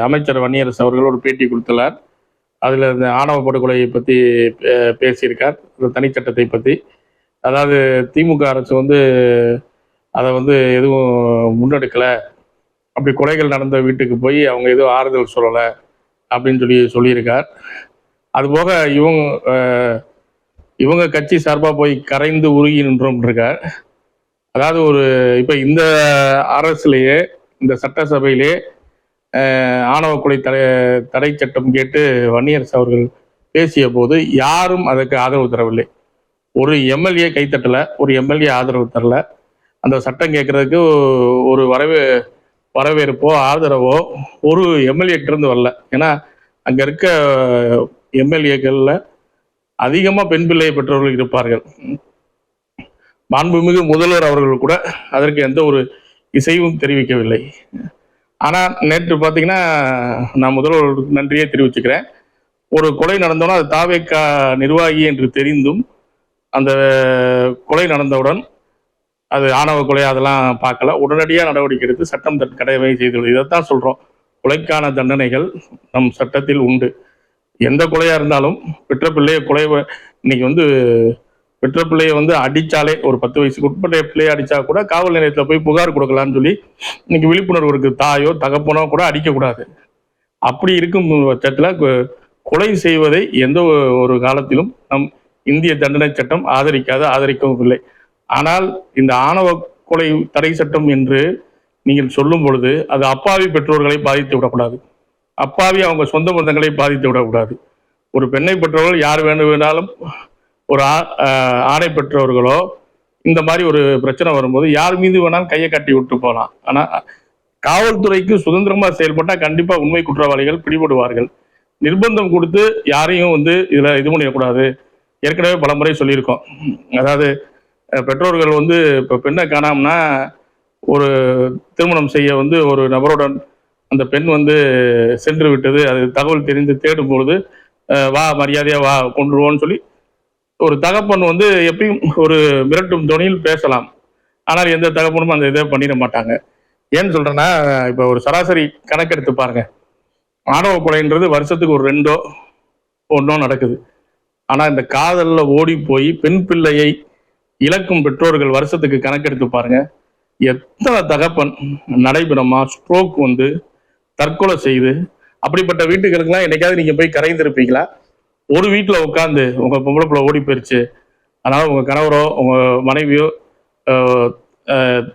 அமைச்சர் வன்னியரசு அவர்கள் ஒரு பேட்டி கொடுத்துள்ளார். அதில் இந்த ஆணவ படுகொலையை பற்றி பேசியிருக்கார், இந்த தனிச்சட்டத்தை பற்றி. அதாவது திமுக அரசு வந்து அதை வந்து எதுவும் முன்னெடுக்கலை, அப்படி கொலைகள் நடந்த வீட்டுக்கு போய் அவங்க எதுவும் ஆறுதல் சொல்லலை அப்படின்னு சொல்லியிருக்கார். அதுபோக இவங்க கட்சி சார்பாக போய் கரைந்து உருகி நின்றோம் இருக்கார். அதாவது இப்போ இந்த அரசுலேயே, இந்த சட்டசபையிலே ஆணவ கொலை தடை சட்டம் கேட்டு வன்னியரசு அவர்கள் பேசிய போது யாரும் அதற்கு ஆதரவு தரவில்லை. ஒரு எம்எல்ஏ கைத்தட்டலை, ஒரு எம்எல்ஏ ஆதரவு தரல. அந்த சட்டம் கேட்கறதுக்கு ஒரு வரவேற்போ ஆதரவோ ஒரு எம்எல்ஏ கிட்ட வரல. ஏன்னா அங்கே இருக்க எம்எல்ஏக்களில் அதிகமாக பெண் பிள்ளையை பெற்றவர்கள் இருப்பார்கள். மாண்புமிகு முதல்வர் அவர்கள் கூட அதற்கு எந்த ஒரு இசைவும் தெரிவிக்கவில்லை. ஆனால் நேற்று பார்த்தீங்கன்னா, நான் முதல்வருக்கு நன்றியே தெரிவிச்சுக்கிறேன். ஒரு கொலை நடந்தோன்னா அது தாவேக்கா நிர்வாகி என்று தெரிந்தும் அந்த கொலை நடந்தவுடன் அது ஆணவ கொலை அதெல்லாம் பார்க்கல, உடனடியாக நடவடிக்கை எடுத்து சட்டம் கடமை செய்துள்ளது. இதைத்தான் சொல்கிறோம், கொலைக்கான தண்டனைகள் நம் சட்டத்தில் உண்டு. எந்த கொலையாக இருந்தாலும் பெற்ற பிள்ளையை இன்னைக்கு பெற்ற பிள்ளையை அடித்தாலே, ஒரு 10 வயசுக்கு உட்பட்ட பிள்ளையை அடித்தா கூட காவல் நிலையத்தில் போய் புகார் கொடுக்கலான்னு சொல்லி இன்னைக்கு விழிப்புணர்வு இருக்குது. தாயோ தகப்பனோ கூட அடிக்கக்கூடாது. அப்படி இருக்கும் பட்சத்தில் கொலை செய்வதை எந்த ஒரு காலத்திலும் நம் இந்திய தண்டனை சட்டம் ஆதரிக்கவும் இல்லை. ஆனால் இந்த ஆணவ கொலை தடை சட்டம் என்று நீங்கள் சொல்லும் பொழுது அது அப்பாவி பெற்றோர்களை பாதித்து விடக்கூடாது, அப்பாவி அவங்க சொந்த பந்தங்களை பாதித்து விடக்கூடாது. ஒரு பெண்ணை பெற்றவர்கள் யார் வேணாலும், ஒரு ஆணை பெற்றவர்களோ இந்த மாதிரி ஒரு பிரச்சனை வரும்போது யார் மீது வேணாலும் கையை கட்டி விட்டு போகலாம். ஆனால் காவல்துறைக்கு சுதந்திரமாக செயல்பட்டால் கண்டிப்பாக உண்மை குற்றவாளிகள் பிடிபடுவார்கள். நிர்பந்தம் கொடுத்து யாரையும் இதில் இது பண்ணிடக்கூடாது. ஏற்கனவே பல முறை சொல்லியிருக்கோம். அதாவது பெற்றோர்கள் இப்போ பெண்ணை காணாமனா ஒரு திருமணம் செய்ய ஒரு நபருடன் அந்த பெண் சென்று விட்டது, அது தகவல் தெரிந்து தேடும் பொழுது வா மரியாதையாக வா கொண்டுருவோன்னு சொல்லி ஒரு தகப்பன் எப்பயும் ஒரு மிரட்டும் துணியில் பேசலாம். ஆனால் எந்த தகப்பனும் அந்த இதை பண்ணிட மாட்டாங்க. ஏன்னு சொல்கிறேன்னா, இப்போ ஒரு சராசரி கணக்கெடுத்து பாருங்க, ஆணவ கொலைன்றது வருஷத்துக்கு ஒரு 2 1 நடக்குது. ஆனால் இந்த காதலில் ஓடி போய் பெண் பிள்ளையை இழக்கும் பெற்றோர்கள் வருஷத்துக்கு கணக்கெடுத்து பாருங்க, எத்தனை தகப்பன் நடைபெறமா ஸ்ட்ரோக் தற்கொலை செய்து. அப்படிப்பட்ட வீட்டுகளுக்கெல்லாம் என்னைக்காவது நீங்கள் போய் கரைந்திருப்பீங்களா? ஒரு வீட்டில் உட்காந்து உங்கள் பொம்பளை பிள்ளை ஓடி போயிடுச்சு, அதனால் உங்கள் கணவரோ உங்கள் மனைவியோ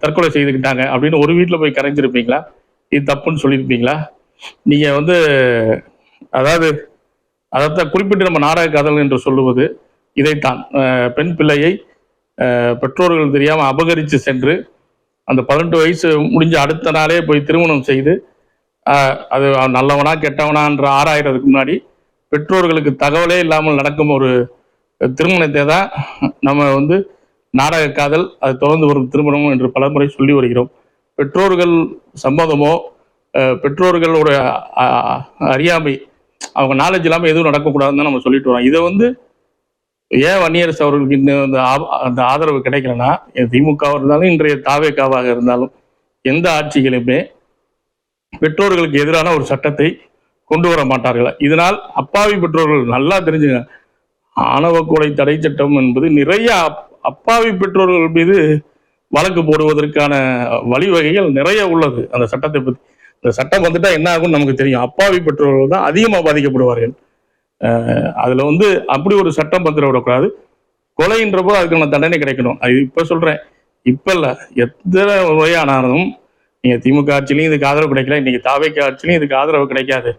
தற்கொலை செய்துக்கிட்டாங்க அப்படின்னு ஒரு வீட்டில் போய் கரைஞ்சிருப்பீங்களா? இது தப்புன்னு சொல்லியிருப்பீங்களா? நீங்கள் அதைத்தான் குறிப்பிட்டு நம்ம நாடக காதல் என்று சொல்லுவது இதைத்தான். பெண் பிள்ளையை பெற்றோர்கள் தெரியாமல் அபகரித்து சென்று அந்த 18 வயசு முடிஞ்ச அடுத்த நாளே போய் திருமணம் செய்து அது நல்லவனா கெட்டவனான்ற ஆராயிறதுக்கு முன்னாடி பெற்றோர்களுக்கு தகவலே இல்லாமல் நடக்கும் ஒரு திருமணத்தை தான் நம்ம நாடக காதல், அது தொடர்ந்து வரும் திருமணம் என்று பலமுறை சொல்லி வருகிறோம். பெற்றோர்கள் சம்மதமோ பெற்றோர்களோட அறியாமை, அவங்க நாலேஜ் இல்லாமல் எதுவும் நடக்கக்கூடாதுன்னு தான் நம்ம சொல்லிட்டு வரோம். இதை ஏன் வன்னியரசு அவர்களுக்கு அந்த ஆதரவு கிடைக்கலன்னா, திமுகவாக இருந்தாலும் இன்றைய தாவேக்காவாக இருந்தாலும் எந்த ஆட்சிகளுமே பெற்றோர்களுக்கு எதிரான ஒரு சட்டத்தை கொண்டு வர மாட்டார்கள். இதனால் அப்பாவி பெற்றோர்கள் நல்லா தெரிஞ்சுங்க, ஆணவ கொலை தடை சட்டம் என்பது நிறைய அப்பாவி பெற்றோர்கள் மீது வழக்கு போடுவதற்கான வழிவகைகள் நிறைய உள்ளது. அந்த சட்டத்தை பற்றி, இந்த சட்டம் என்ன ஆகும்னு நமக்கு தெரியும். அப்பாவி பெற்றோர்கள் தான் அதிகமாக பாதிக்கப்படுவார்கள். அதுல அப்படி ஒரு சட்டம் விடக்கூடாது. கொலைன்றப்போ அதுக்கான தண்டனை கிடைக்கணும். அது இப்ப சொல்றேன், இப்ப இல்ல, எத்தனை முறையானாலும் நீங்க திமுக ஆட்சியிலையும் இதுக்கு ஆதரவு கிடைக்கல, இன்னைக்கு தாவேக்கா ஆட்சியிலையும் இதுக்கு ஆதரவு கிடைக்காது.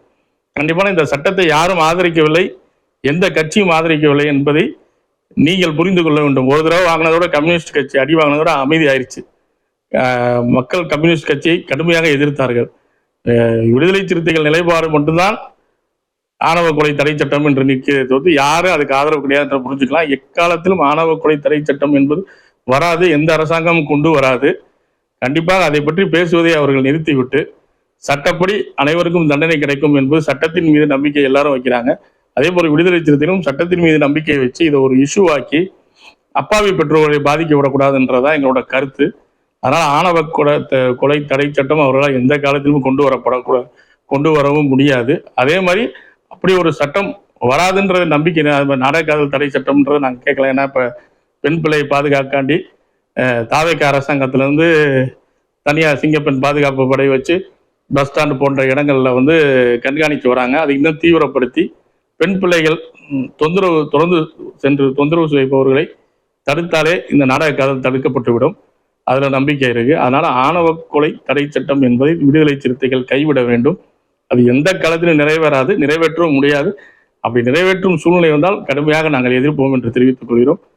கண்டிப்பான இந்த சட்டத்தை யாரும் ஆதரிக்கவில்லை, எந்த கட்சியும் ஆதரிக்கவில்லை என்பதை நீங்கள் புரிந்து கொள்ள வேண்டும். ஒரு தடவை வாங்கினதோட கம்யூனிஸ்ட் கட்சி அடி வாங்கினதோட அமைதி ஆயிடுச்சு. மக்கள் கம்யூனிஸ்ட் கட்சியை கடுமையாக எதிர்த்தார்கள். விடுதலை சிறுத்தைகள் நிலைப்பாடு மட்டும்தான் ஆணவ கொலை தடை சட்டம் என்று நிற்கிறது, யாரும் அதுக்கு ஆதரவு கிடையாது புரிஞ்சுக்கலாம். எக்காலத்திலும் ஆணவ கொலை தடை சட்டம் என்பது வராது, எந்த அரசாங்கமும் கொண்டு வராது. கண்டிப்பாக அதை பற்றி பேசுவதை அவர்கள் நிறுத்திவிட்டு சட்டப்படி அனைவருக்கும் தண்டனை கிடைக்கும் என்பது சட்டத்தின் மீது நம்பிக்கை எல்லாரும் வைக்கிறாங்க. அதே போல விடுதலை சிறுத்தைகளும் சட்டத்தின் மீது நம்பிக்கையை வச்சு இதை ஒரு இஷ்யூ ஆக்கி அப்பாவி பெற்றோர்களை பாதிக்க விடக்கூடாதுன்றதான் எங்களோட கருத்து. அதனால் ஆணவ கொலை தடை சட்டம் அவர்களால் எந்த காலத்திலும் கொண்டு கொண்டு வரவும் முடியாது. அதே மாதிரி அப்படி ஒரு சட்டம் வராதுன்றது நம்பிக்கை. நாடக காதல் தடை சட்டம்ன்றது நாங்கள் கேட்கல. ஏன்னா இப்போ பெண் பிள்ளையை பாதுகாக்காண்டி தாவேக்க அரசாங்கத்திலேருந்து தனியார் சிங்கப்பெண் பாதுகாப்பு படை வச்சு பஸ் ஸ்டாண்டு போன்ற இடங்களில் வந்து கண்காணித்து வராங்க. அதை இன்னும் தீவிரப்படுத்தி பெண் பிள்ளைகள் தொடர்ந்து சென்று தொந்தரவு செய்பவர்களை தடுத்தாலே இந்த நாடக காதல் தடுக்கப்பட்டுவிடும். அதில் நம்பிக்கை இருக்கு. அதனால ஆணவ கொலை தடை சட்டம் என்பதை விடுதலை சிறுத்தைகள் கைவிட வேண்டும். அது எந்த காலத்திலும் நிறைவேறாது, நிறைவேற்றவும் முடியாது. அப்படி நிறைவேற்றும் சூழ்நிலை வந்தால் கடுமையாக நாங்கள் எதிர்ப்போம் என்று தெரிவித்துக் கொள்கிறோம்.